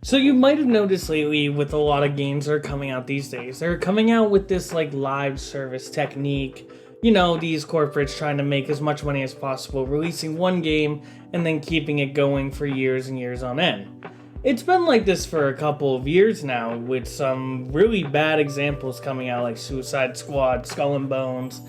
So you might have noticed lately with a lot of games that are coming out these days, they're coming out with this like live service technique. You know, these corporates trying to make as much money as possible, releasing one game and then keeping it going for years and years on end. It's been like this for a couple of years now, with some really bad examples coming out like Suicide Squad, Skull and Bones,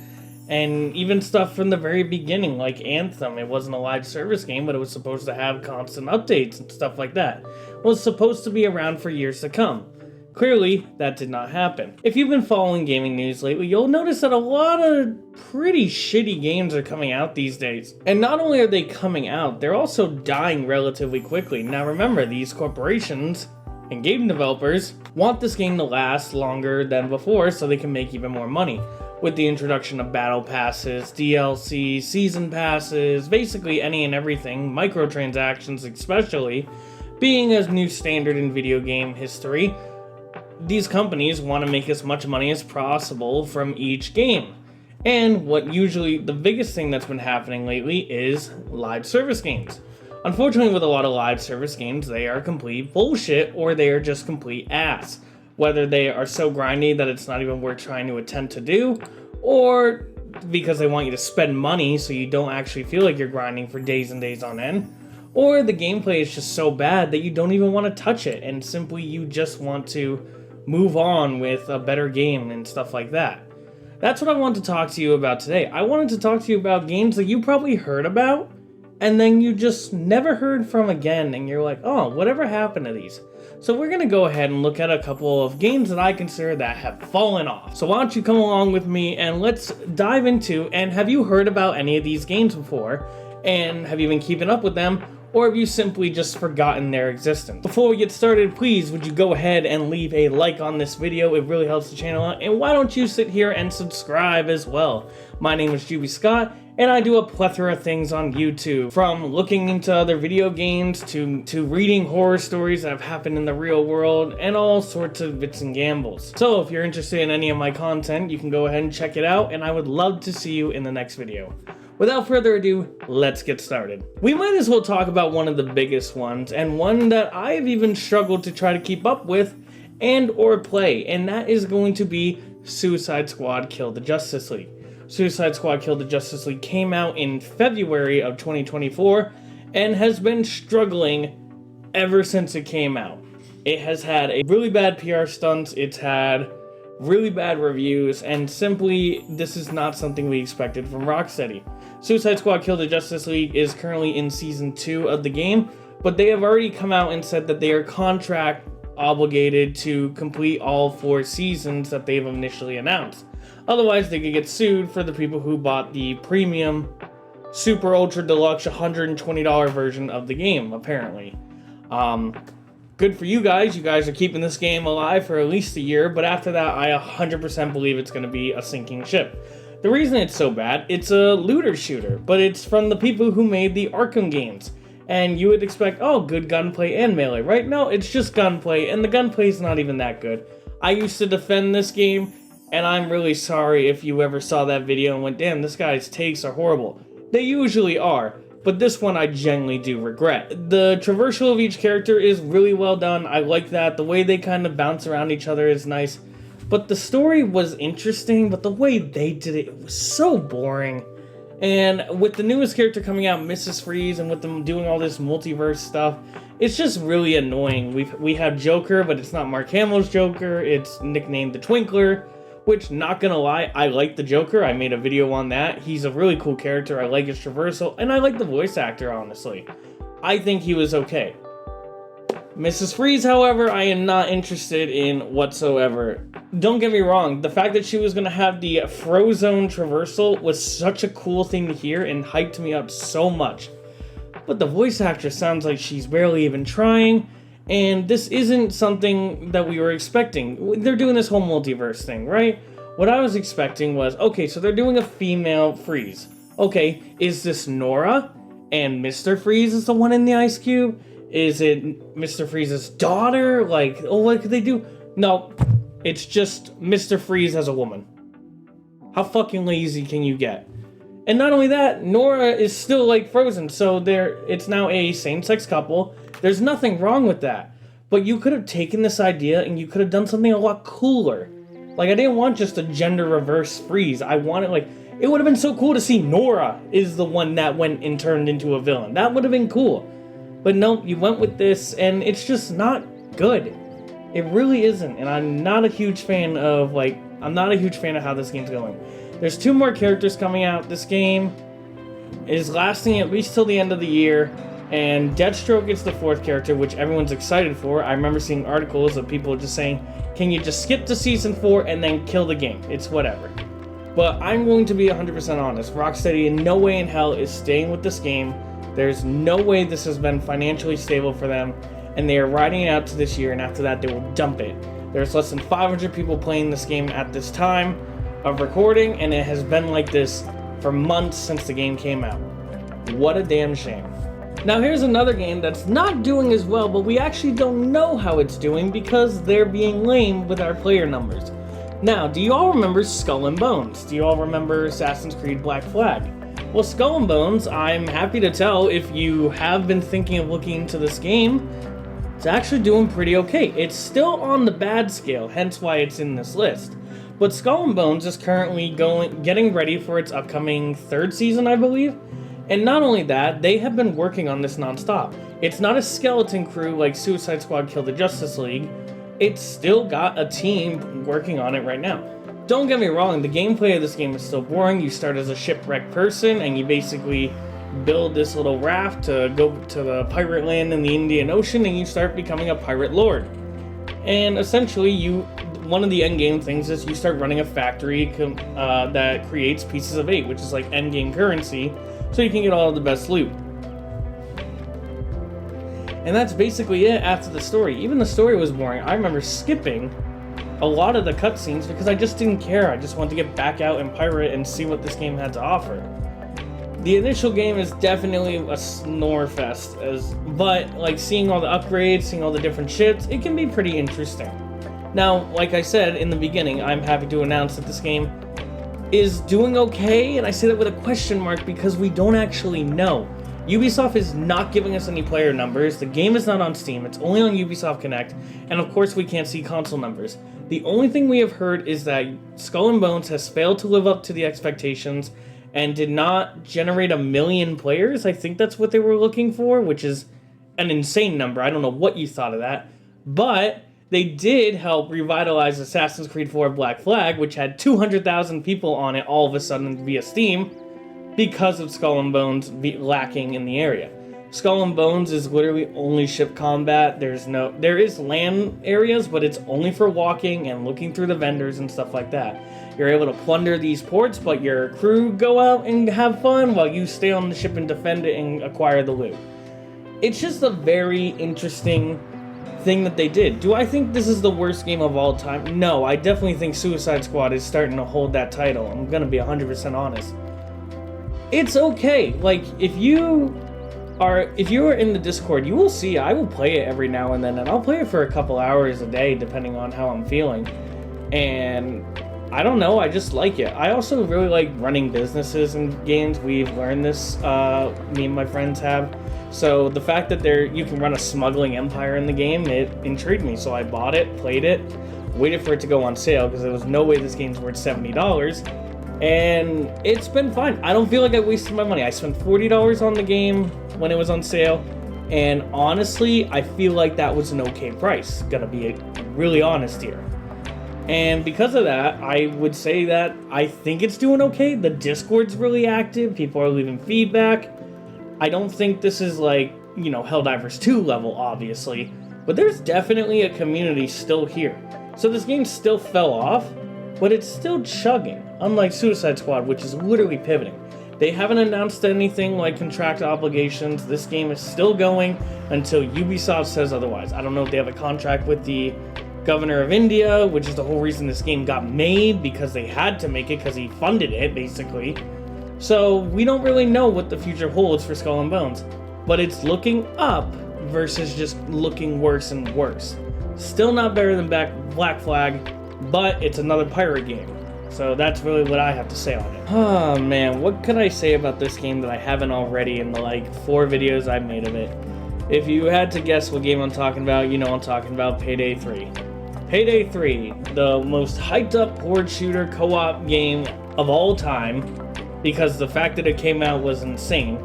and even stuff from the very beginning like Anthem. It wasn't a live service game, but it was supposed to have constant updates and stuff like that. Well, it's supposed to be around for years to come. Clearly, that did not happen. If you've been following gaming news lately, you'll notice that a lot of pretty shitty games are coming out these days. And not only are they coming out, they're also dying relatively quickly. Now remember, these corporations and game developers want this game to last longer than before so they can make even more money. With the introduction of battle passes, DLC, season passes, basically any and everything, microtransactions especially, being a new standard in video game history, these companies want to make as much money as possible from each game. And what usually the biggest thing that's been happening lately is live service games. Unfortunately, with a lot of live service games, they are complete bullshit or they are just complete ass. Whether they are so grindy that it's not even worth trying to attempt to do, or because they want you to spend money so you don't actually feel like you're grinding for days and days on end, or the gameplay is just so bad that you don't even want to touch it and simply you just want to move on with a better game and stuff like that. That's what I want to talk to you about today. I wanted to talk to you about games that you probably heard about and then you just never heard from again and you're like, oh, whatever happened to these? So we're going to go ahead and look at a couple of games that I consider that have fallen off. So why don't you come along with me and let's dive into, and have you heard about any of these games before? And have you been keeping up with them? Or have you simply just forgotten their existence? Before we get started, please would you go ahead and leave a like on this video? It really helps the channel out. And why don't you sit here and subscribe as well? My name is Juby Scott, and I do a plethora of things on YouTube, from looking into other video games to reading horror stories that have happened in the real world and all sorts of bits and gambles. So if you're interested in any of my content, you can go ahead and check it out, and I would love to see you in the next video. Without further ado, let's get started. We might as well talk about one of the biggest ones, and one that I've even struggled to try to keep up with and or play, and that is going to be Suicide Squad Kill the Justice League. Suicide Squad Kill the Justice League came out in February of 2024 and has been struggling ever since it came out. It has had a really bad PR stunts, it's had really bad reviews, and simply, this is not something we expected from Rocksteady. Suicide Squad Kill the Justice League is currently in Season 2 of the game, but they have already come out and said that they are contract obligated to complete all 4 seasons that they've initially announced. Otherwise, they could get sued for the people who bought the premium, super ultra deluxe $120 version of the game, apparently. Good for you guys are keeping this game alive for at least a year, but after that, I 100% believe it's going to be a sinking ship. The reason it's so bad, it's a looter shooter, but it's from the people who made the Arkham games. And you would expect, oh, good gunplay and melee, right? No, it's just gunplay, and the gunplay's not even that good. I used to defend this game, and I'm really sorry if you ever saw that video and went, damn, this guy's takes are horrible. They usually are, but this one I genuinely do regret. The traversal of each character is really well done. I like that. The way they kind of bounce around each other is nice. But the story was interesting, but the way they did it, it was so boring. And with the newest character coming out, Mrs. Freeze, and with them doing all this multiverse stuff, it's just really annoying. We have Joker, but it's not Mark Hamill's Joker. It's nicknamed the Twinkler, which, not gonna lie, I like the Joker. I made a video on that. He's a really cool character. I like his traversal, and I like the voice actor, honestly. I think he was okay. Mrs. Freeze, however, I am not interested in whatsoever. Don't get me wrong, the fact that she was going to have the Frozone traversal was such a cool thing to hear and hyped me up so much. But the voice actress sounds like she's barely even trying, and this isn't something that we were expecting. They're doing this whole multiverse thing, right? What I was expecting was, okay, so they're doing a female Freeze. Okay, is this Nora? And Mr. Freeze is the one in the ice cube? Is it Mr. Freeze's daughter? Like, oh, what could they do? No, it's just Mr. Freeze as a woman. How fucking lazy can you get? And not only that, Nora is still like frozen, so it's now a same-sex couple. There's nothing wrong with that. But you could have taken this idea and you could have done something a lot cooler. Like, I didn't want just a gender reverse freeze. I wanted, like, it would have been so cool to see Nora is the one that went and turned into a villain. That would have been cool. But no, you went with this, and it's just not good. It really isn't, and I'm not a huge fan of, how this game's going. There's 2 more characters coming out. This game is lasting at least till the end of the year, and Deathstroke is the 4th character, which everyone's excited for. I remember seeing articles of people just saying, can you just skip to Season 4 and then kill the game? It's whatever. But I'm going to be 100% honest. Rocksteady in no way in hell is staying with this game. There's no way this has been financially stable for them, and they are riding it out to this year, and after that they will dump it. There's less than 500 people playing this game at this time of recording, and it has been like this for months since the game came out. What a damn shame. Now here's another game that's not doing as well, but we actually don't know how it's doing because they're being lame with our player numbers. Now, do you all remember Skull and Bones? Do you all remember Assassin's Creed Black Flag? Well, Skull and Bones, I'm happy to tell, if you have been thinking of looking into this game, it's actually doing pretty okay. It's still on the bad scale, hence why it's in this list. But Skull and Bones is currently getting ready for its upcoming 3rd season, I believe. And not only that, they have been working on this nonstop. It's not a skeleton crew like Suicide Squad Kill the Justice League. It's still got a team working on it right now. Don't get me wrong, the gameplay of this game is still boring. You start as a shipwrecked person and you basically build this little raft to go to the pirate land in the Indian Ocean, and you start becoming a pirate lord. And essentially, one of the end game things is you start running a factory that creates pieces of 8, which is like end game currency, so you can get all of the best loot. And that's basically it after the story. Even the story was boring. I remember skipping a lot of the cutscenes because I just didn't care. I just wanted to get back out and pirate and see what this game had to offer. The initial game is definitely a snore fest, but like seeing all the upgrades, seeing all the different ships, it can be pretty interesting. Now, like I said in the beginning, I'm happy to announce that this game is doing okay, and I say that with a question mark because we don't actually know. Ubisoft is not giving us any player numbers. The game is not on Steam. It's only on Ubisoft Connect. And of course, we can't see console numbers. The only thing we have heard is that Skull and Bones has failed to live up to the expectations and did not generate 1 million players. I think that's what they were looking for, which is an insane number. I don't know what you thought of that. But they did help revitalize Assassin's Creed 4 Black Flag, which had 200,000 people on it all of a sudden via Steam, because of Skull and Bones lacking in the area. Skull and Bones is literally only ship combat. There is land areas, but it's only for walking and looking through the vendors and stuff like that. You're able to plunder these ports, but your crew go out and have fun while you stay on the ship and defend it and acquire the loot. It's just a very interesting thing that they did. Do I think this is the worst game of all time? No, I definitely think Suicide Squad is starting to hold that title. I'm gonna be 100% honest. It's okay. Like, if you are in the Discord, you will see I will play it every now and then, and I'll play it for a couple hours a day depending on how I'm feeling. And I don't know, I just like it. I also really like running businesses in games. We've learned this, me and my friends have. So the fact that you can run a smuggling empire in the game, it intrigued me. So I bought it, played it, waited for it to go on sale because there was no way this game's worth $70. And it's been fine. I don't feel like I wasted my money. I spent $40 on the game when it was on sale, and honestly, I feel like that was an okay price. Gonna be really honest here. And because of that, I would say that I think it's doing okay. The Discord's really active. People are leaving feedback. I don't think this is like, Helldivers 2 level, obviously, but there's definitely a community still here. So this game still fell off, but it's still chugging, unlike Suicide Squad, which is literally pivoting. They haven't announced anything like contract obligations. This game is still going until Ubisoft says otherwise. I don't know if they have a contract with the governor of India, which is the whole reason this game got made, because they had to make it because he funded it, basically. So we don't really know what the future holds for Skull and Bones, but it's looking up versus just looking worse and worse. Still not better than Black Flag, but it's another pirate game. So that's really what I have to say on it. Oh man, what could I say about this game that I haven't already in the 4 videos I've made of it? If you had to guess what game I'm talking about, you know I'm talking about Payday 3. Payday 3, the most hyped up horde shooter co-op game of all time, because the fact that it came out was insane.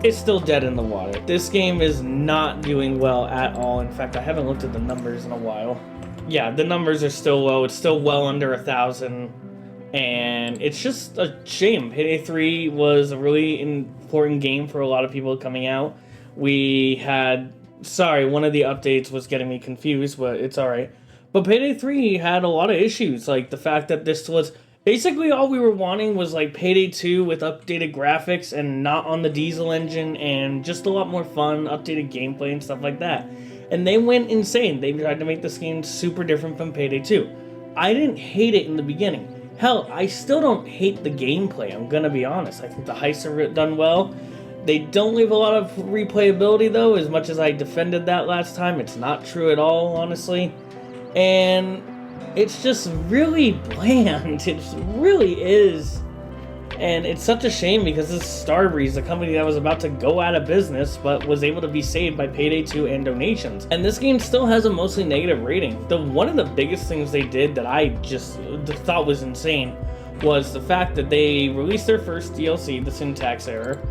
It's still dead in the water. This game is not doing well at all. In fact, I haven't looked at the numbers in a while. Yeah, the numbers are still low. It's still well under 1,000. And it's just a shame. Payday 3 was a really important game for a lot of people coming out. We had... Sorry, one of the updates was getting me confused, but it's alright. But Payday 3 had a lot of issues. Like, the fact that this was... Basically, all we were wanting was, like, Payday 2 with updated graphics and not on the diesel engine and just a lot more fun, updated gameplay and stuff like that. And they went insane. They tried to make this game super different from Payday 2. I didn't hate it in the beginning. Hell, I still don't hate the gameplay, I'm gonna be honest. I think the heists are done well. They don't leave a lot of replayability, though, as much as I defended that last time. It's not true at all, honestly. And... it's just really bland. It really is. And it's such a shame because this is Starbreeze, a company that was about to go out of business, but was able to be saved by Payday 2 and donations. And this game still has a mostly negative rating. One of the biggest things they did that I just thought was insane was the fact that they released their first DLC, the Syntax Error,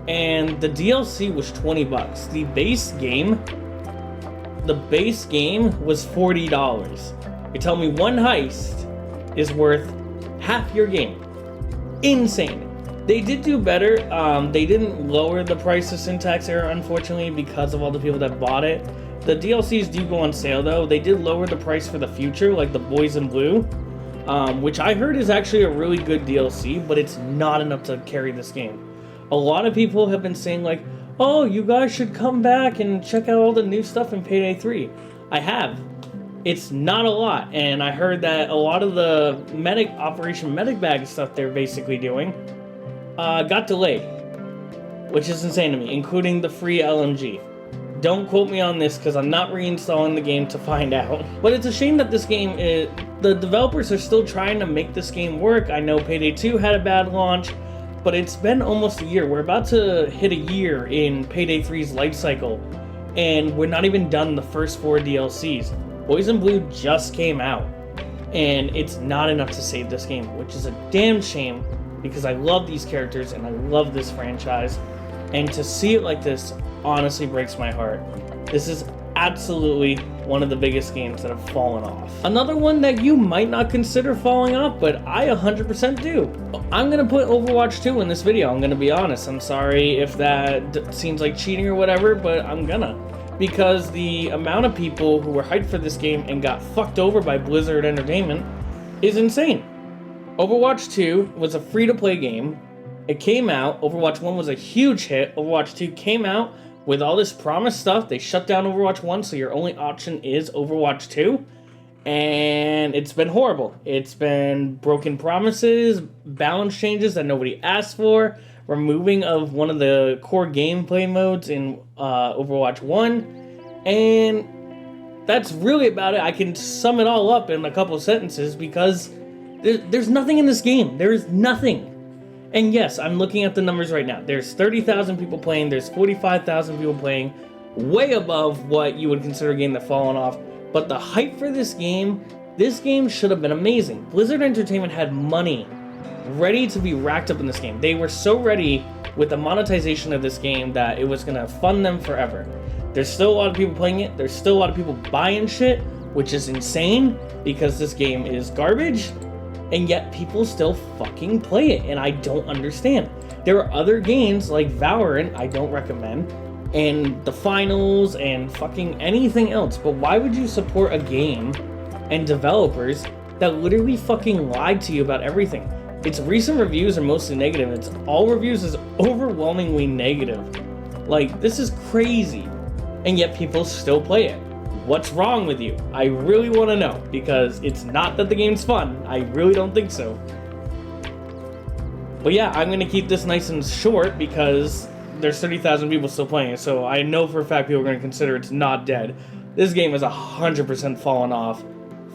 and the DLC was 20 bucks. The base game was $40. You tell me one heist is worth half your game. Insane. They did do better. They didn't lower the price of Syntax Error, unfortunately, because of all the people that bought it. The DLCs do go on sale, though. They did lower the price for the future, like the Boys in Blue, which I heard is actually a really good DLC, but it's not enough to carry this game. A lot of people have been saying, like, oh, you guys should come back and check out all the new stuff in Payday 3. I have. It's not a lot, and I heard that a lot of the Operation Medic Bag stuff they're basically doing got delayed, which is insane to me, including the free LMG. Don't quote me on this because I'm not reinstalling the game to find out. But it's a shame that this game the developers are still trying to make this game work. I know Payday 2 had a bad launch, but it's been almost a year. We're about to hit a year in Payday 3's life cycle, and we're not even done the first 4 DLCs. Boys in Blue just came out, and it's not enough to save this game, which is a damn shame because I love these characters and I love this franchise, and to see it like this honestly breaks my heart. This is absolutely one of the biggest games that have fallen off. Another one that you might not consider falling off, but I 100% do. I'm gonna put Overwatch 2 in this video, I'm gonna be honest. I'm sorry if that seems like cheating or whatever, but I'm gonna. Because the amount of people who were hyped for this game and got fucked over by Blizzard Entertainment is insane. Overwatch 2 was a free-to-play game. It came out, Overwatch 1 was a huge hit, Overwatch 2 came out with all this promised stuff. They shut down Overwatch 1, so your only option is Overwatch 2. And it's been horrible. It's been broken promises, balance changes that nobody asked for, removing of one of the core gameplay modes in Overwatch 1, and that's really about it. I can sum it all up in a couple sentences because there's nothing in this game. There is nothing. And yes, I'm looking at the numbers right now. There's 30,000 people playing, there's 45,000 people playing, way above what you would consider a game that's fallen off, but the hype for this game should have been amazing. Blizzard Entertainment had money ready to be racked up in this game. They were so ready with the monetization of this game that it was gonna fund them forever. There's still a lot of people playing it. There's still a lot of people buying shit, which is insane because this game is garbage, and yet people still fucking play it, and I don't understand. There are other games like Valorant I don't recommend, and the finals, and fucking anything else, but why would you support a game and developers that literally fucking lied to you about everything? Its recent reviews are mostly negative. Its all reviews is overwhelmingly negative. Like, this is crazy. And yet people still play it. What's wrong with you? I really want to know, because it's not that the game's fun. I really don't think so. But yeah, I'm going to keep this nice and short because there's 30,000 people still playing it, so I know for a fact people are going to consider it's not dead. This game is 100% fallen off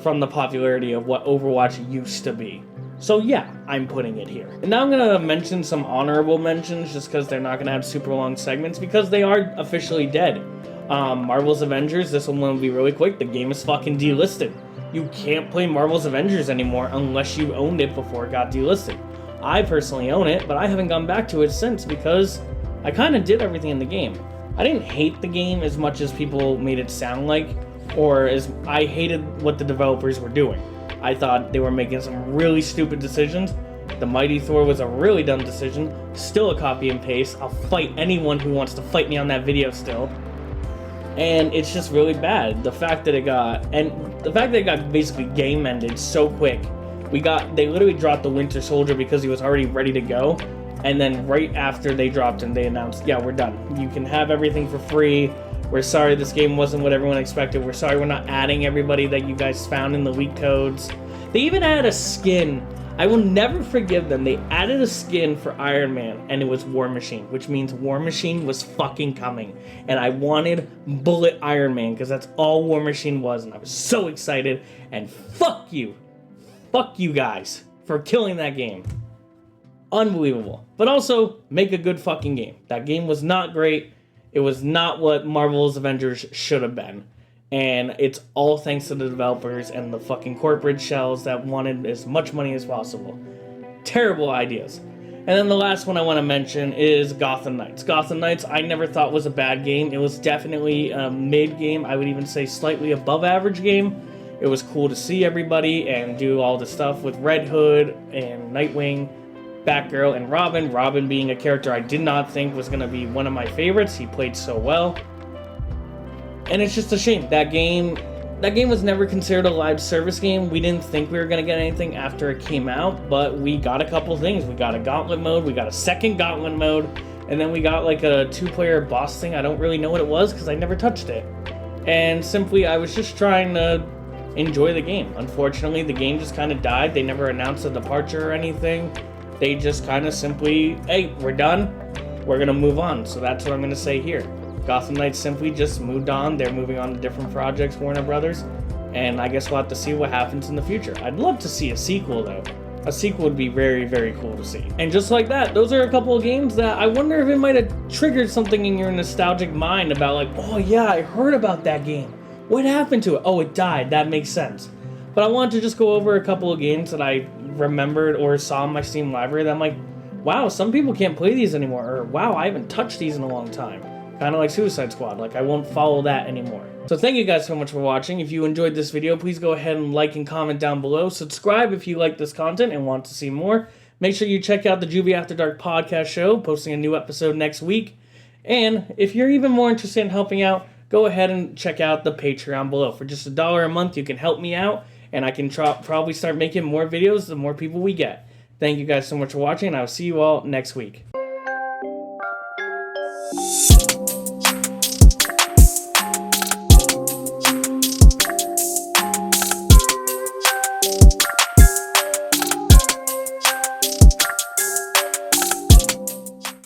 from the popularity of what Overwatch used to be. So yeah, I'm putting it here. And now I'm gonna mention some honorable mentions just because they're not gonna have super long segments because they are officially dead. Marvel's Avengers, this one will be really quick. The game is fucking delisted. You can't play Marvel's Avengers anymore unless you owned it before it got delisted. I personally own it, but I haven't gone back to it since because I kind of did everything in the game. I didn't hate the game as much as people made it sound like, or as I hated what the developers were doing. I thought they were making some really stupid decisions. The Mighty Thor was a really dumb decision. Still a copy and paste. I'll fight anyone who wants to fight me on that video still. And it's just really bad. The fact that it got basically game ended so quick. They literally dropped the Winter Soldier because he was already ready to go. And then right after they dropped him, they announced, yeah, we're done. You can have everything for free. We're sorry this game wasn't what everyone expected. We're sorry we're not adding everybody that you guys found in the leak codes. They even added a skin. I will never forgive them. They added a skin for Iron Man, and it was War Machine, which means War Machine was fucking coming. And I wanted Bullet Iron Man, because that's all War Machine was, and I was so excited. And fuck you. Fuck you guys for killing that game. Unbelievable. But also, make a good fucking game. That game was not great. It was not what Marvel's Avengers should have been. And it's all thanks to the developers and the fucking corporate shells that wanted as much money as possible. Terrible ideas. And then the last one I want to mention is Gotham Knights. Gotham Knights I never thought was a bad game. It was definitely a mid game. I would even say slightly above average game. It was cool to see everybody and do all the stuff with Red Hood and Nightwing, Batgirl, and Robin. Robin being a character I did not think was going to be one of my favorites. He played so well. And it's just a shame. That game was never considered a live service game. We didn't think we were going to get anything after it came out, but we got a couple things. We got a gauntlet mode, we got a second gauntlet mode, and then we got like a 2-player boss thing. I don't really know what it was because I never touched it. And simply, I was just trying to enjoy the game. Unfortunately, the game just kind of died. They never announced a departure or anything. They just kind of simply, hey, we're done. We're going to move on. So that's what I'm going to say here. Gotham Knights simply just moved on. They're moving on to different projects, Warner Brothers, and I guess we'll have to see what happens in the future. I'd love to see a sequel, though. A sequel would be very, very cool to see. And just like that, those are a couple of games that I wonder if it might have triggered something in your nostalgic mind about like, oh yeah, I heard about that game. What happened to it? Oh, it died. That makes sense. But I wanted to just go over a couple of games that I remembered or saw in my Steam library that I'm like, wow, some people can't play these anymore, or wow, I haven't touched these in a long time. Kind of like Suicide Squad, like I won't follow that anymore. So thank you guys so much for watching. If you enjoyed this video, please go ahead and like and comment down below. Subscribe if you like this content and want to see more. Make sure you check out the Juby After Dark podcast show, posting a new episode next week. And if you're even more interested in helping out, go ahead and check out the Patreon below. For just $1 a month, you can help me out, and I can probably start making more videos the more people we get. Thank you guys so much for watching, and I'll see you all next week.